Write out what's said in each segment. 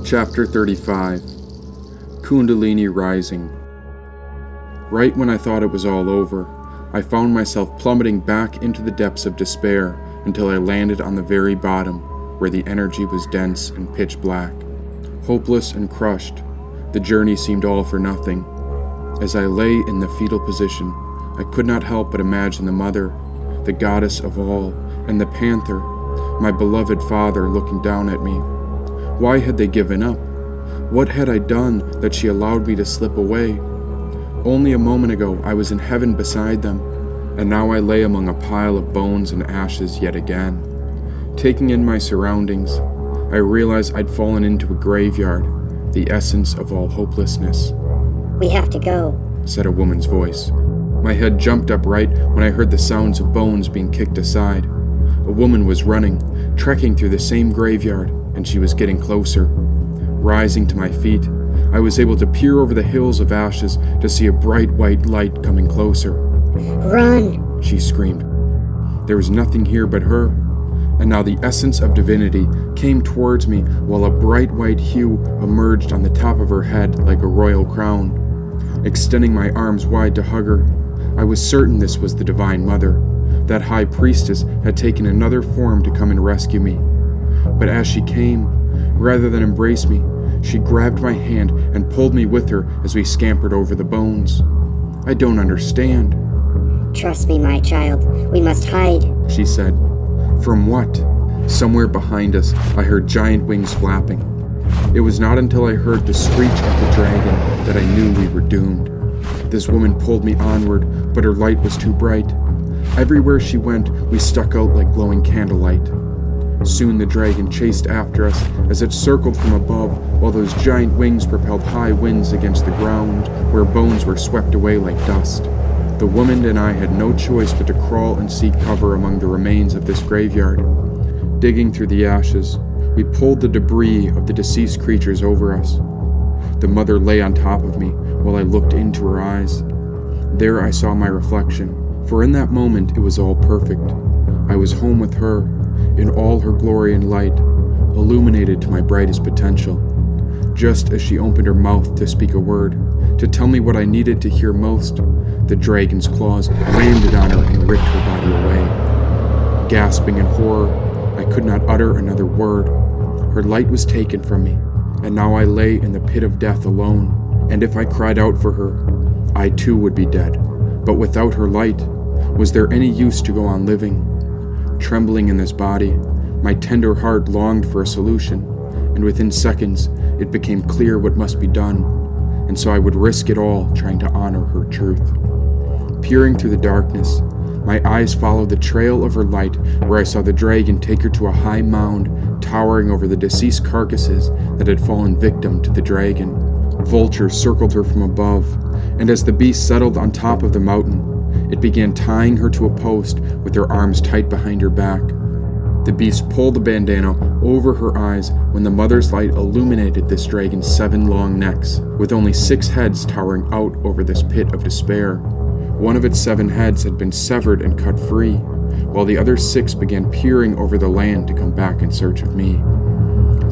Chapter 35. Kundalini Rising. Right when I thought it was all over, I found myself plummeting back into the depths of despair until I landed on the very bottom, where the energy was dense and pitch black. Hopeless and crushed, the journey seemed all for nothing. As I lay in the fetal position, I could not help but imagine the mother, the goddess of all, and the panther, my beloved father, looking down at me. Why had they given up? What had I done that she allowed me to slip away? Only a moment ago I was in heaven beside them, and now I lay among a pile of bones and ashes yet again. Taking in my surroundings, I realized I'd fallen into a graveyard, the essence of all hopelessness. "We have to go," said a woman's voice. My head jumped up right when I heard the sounds of bones being kicked aside. A woman was running, trekking through the same graveyard, and she was getting closer. Rising to my feet, I was able to peer over the hills of ashes to see a bright white light coming closer. "Run!" she screamed. There was nothing here but her, and now the essence of divinity came towards me while a bright white hue emerged on the top of her head like a royal crown. Extending my arms wide to hug her, I was certain this was the Divine Mother. That high priestess had taken another form to come and rescue me. But as she came, rather than embrace me, she grabbed my hand and pulled me with her as we scampered over the bones. "I don't understand." "Trust me, my child. We must hide," she said. From what? Somewhere behind us, I heard giant wings flapping. It was not until I heard the screech of the dragon that I knew we were doomed. This woman pulled me onward, but her light was too bright. Everywhere she went, we stuck out like glowing candlelight. Soon the dragon chased after us as it circled from above, while those giant wings propelled high winds against the ground, where bones were swept away like dust. The woman and I had no choice but to crawl and seek cover among the remains of this graveyard. Digging through the ashes, we pulled the debris of the deceased creatures over us. The mother lay on top of me while I looked into her eyes. There I saw my reflection, for in that moment it was all perfect. I was home with her, in all her glory and light, illuminated to my brightest potential. Just as she opened her mouth to speak a word, to tell me what I needed to hear most, the dragon's claws landed on her and ripped her body away. Gasping in horror, I could not utter another word. Her light was taken from me, and now I lay in the pit of death alone. And if I cried out for her, I too would be dead. But without her light, was there any use to go on living? Trembling in this body, my tender heart longed for a solution, and within seconds, it became clear what must be done, and so I would risk it all trying to honor her truth. Peering through the darkness, my eyes followed the trail of her light, where I saw the dragon take her to a high mound towering over the deceased carcasses that had fallen victim to the dragon. Vultures circled her from above, and as the beast settled on top of the mountain, it began tying her to a post with her arms tight behind her back. The beast pulled the bandana over her eyes when the mother's light illuminated this dragon's 7 long necks, with only 6 heads towering out over this pit of despair. One of its 7 heads had been severed and cut free, while the other 6 began peering over the land to come back in search of me.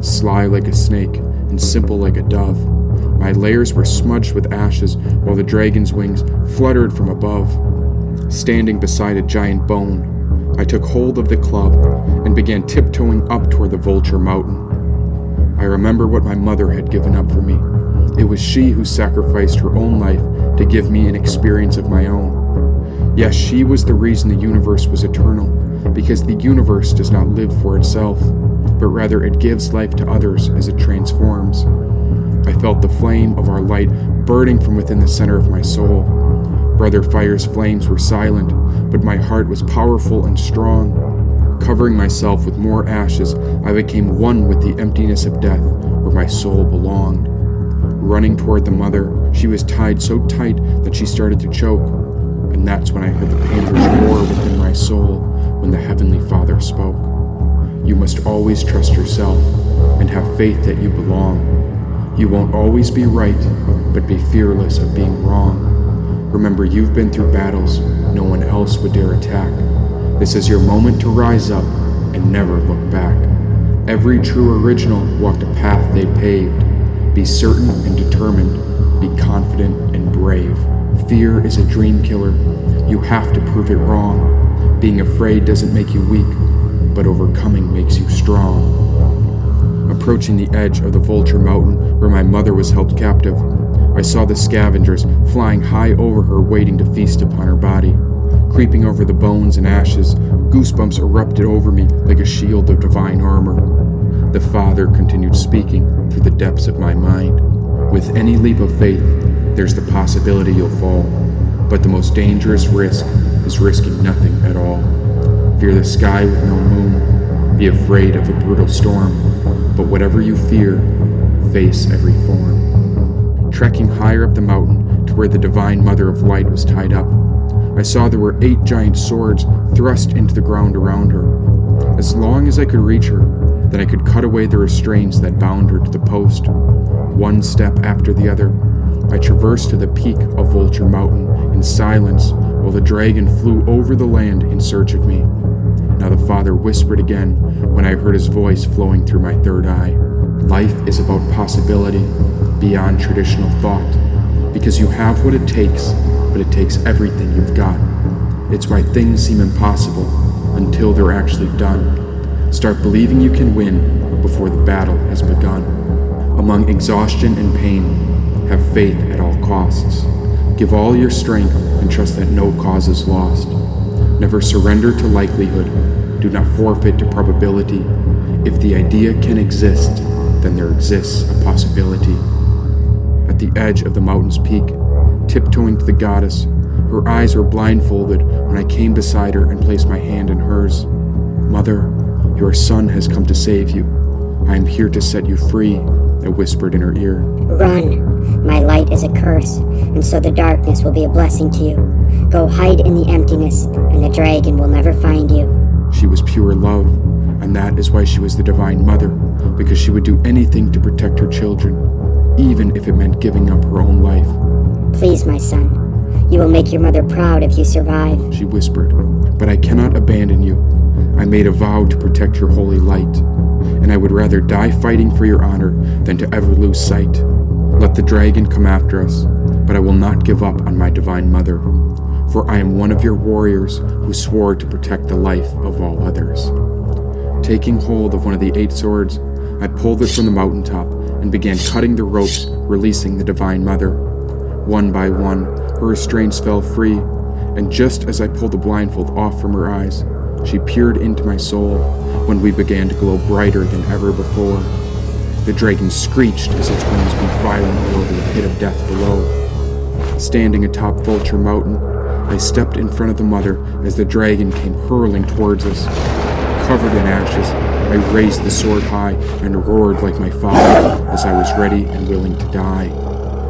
Sly like a snake and simple like a dove, my layers were smudged with ashes while the dragon's wings fluttered from above. Standing beside a giant bone, I took hold of the club and began tiptoeing up toward the vulture mountain. I remember what my mother had given up for me. It was she who sacrificed her own life to give me an experience of my own. Yes, she was the reason the universe was eternal, because the universe does not live for itself, but rather it gives life to others as it transforms. I felt the flame of our light burning from within the center of my soul. Brother Fire's flames were silent, but my heart was powerful and strong. Covering myself with more ashes, I became one with the emptiness of death, where my soul belonged. Running toward the mother, she was tied so tight that she started to choke, and that's when I heard the panther's roar within my soul when the Heavenly Father spoke. You must always trust yourself and have faith that you belong. You won't always be right, but be fearless of being wrong. Remember, you've been through battles no one else would dare attack. This is your moment to rise up and never look back. Every true original walked a path they paved. Be certain and determined. Be confident and brave. Fear is a dream killer. You have to prove it wrong. Being afraid doesn't make you weak, but overcoming makes you strong. Approaching the edge of the Vulture Mountain where my mother was held captive, I saw the scavengers flying high over her, waiting to feast upon her body. Creeping over the bones and ashes, goosebumps erupted over me like a shield of divine armor. The Father continued speaking through the depths of my mind. With any leap of faith, there's the possibility you'll fall, but the most dangerous risk is risking nothing at all. Fear the sky with no moon, be afraid of a brutal storm, but whatever you fear, face every form. Trekking higher up the mountain to where the Divine Mother of Light was tied up, I saw there were 8 giant swords thrust into the ground around her. As long as I could reach her, then I could cut away the restraints that bound her to the post. One step after the other, I traversed to the peak of Vulture Mountain in silence while the dragon flew over the land in search of me. Now the Father whispered again when I heard his voice flowing through my third eye. Life is about possibility beyond traditional thought, because you have what it takes, but it takes everything you've got. It's why things seem impossible until they're actually done. Start believing you can win before the battle has begun. Among exhaustion and pain, have faith at all costs. Give all your strength and trust that no cause is lost. Never surrender to likelihood. Do not forfeit to probability. If the idea can exist, then there exists a possibility. At the edge of the mountain's peak, tiptoeing to the goddess, her eyes were blindfolded when I came beside her and placed my hand in hers. Mother, your son has come to save you. I am here to set you free, I whispered in her ear. Run. My light is a curse, and so the darkness will be a blessing to you. Go hide in the emptiness, and the dragon will never find you. She was pure love, and that is why she was the Divine Mother, because she would do anything to protect her children, even if it meant giving up her own life. Please, my son. You will make your mother proud if you survive, she whispered, but I cannot abandon you. I made a vow to protect your holy light, and I would rather die fighting for your honor than to ever lose sight. Let the dragon come after us, but I will not give up on my Divine Mother, for I am one of your warriors who swore to protect the life of all others. Taking hold of one of the 8 swords, I pulled it from the mountaintop and began cutting the ropes, releasing the Divine Mother. One by one, her restraints fell free, and just as I pulled the blindfold off from her eyes, she peered into my soul when we began to glow brighter than ever before. The dragon screeched as its wings beat violently over the pit of death below. Standing atop Vulture Mountain, I stepped in front of the mother as the dragon came hurling towards us. Covered in ashes, I raised the sword high and roared like my father as I was ready and willing to die.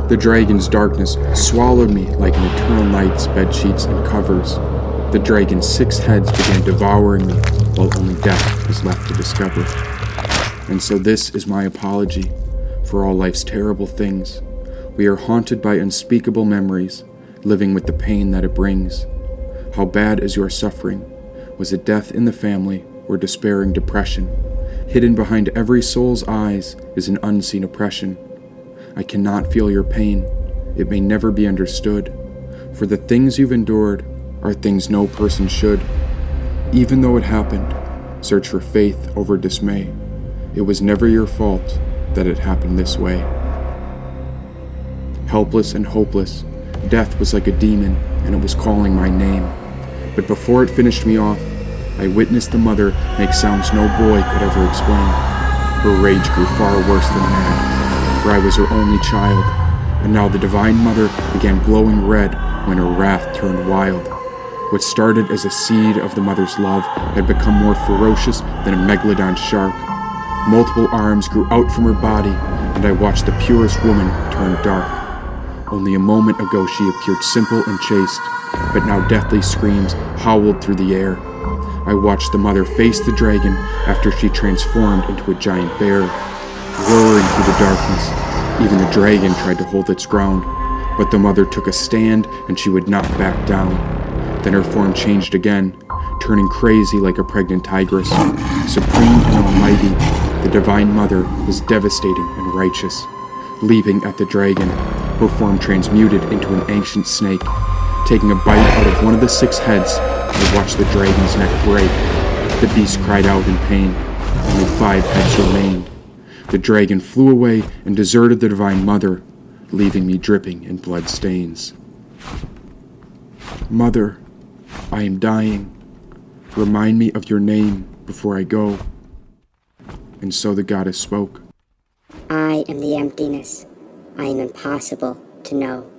The dragon's darkness swallowed me like an eternal night's bedsheets and covers. The dragon's 6 heads began devouring me, while only death was left to discover. And so this is my apology for all life's terrible things. We are haunted by unspeakable memories, living with the pain that it brings. How bad is your suffering? Was it death in the family or despairing depression? Hidden behind every soul's eyes is an unseen oppression. I cannot feel your pain. It may never be understood. For the things you've endured are things no person should. Even though it happened, search for faith over dismay. It was never your fault that it happened this way. Helpless and hopeless, death was like a demon, and it was calling my name. But before it finished me off, I witnessed the mother make sounds no boy could ever explain. Her rage grew far worse than mad, for I was her only child, and now the Divine Mother began glowing red when her wrath turned wild. What started as a seed of the mother's love had become more ferocious than a megalodon shark. Multiple arms grew out from her body, and I watched the purest woman turn dark. Only a moment ago she appeared simple and chaste, but now deathly screams howled through the air. I watched the mother face the dragon after she transformed into a giant bear. Roaring through the darkness, even the dragon tried to hold its ground, but the mother took a stand and she would not back down. Then her form changed again, turning crazy like a pregnant tigress. Supreme and almighty, the Divine Mother was devastating and righteous. Leaping at the dragon, her form transmuted into an ancient snake. Taking a bite out of one of the 6 heads, I watched the dragon's neck break. The beast cried out in pain. Only 5 heads remained. The dragon flew away and deserted the Divine Mother, leaving me dripping in blood stains. Mother, I am dying. Remind me of your name before I go. And so the goddess spoke. I am the emptiness. I am impossible to know.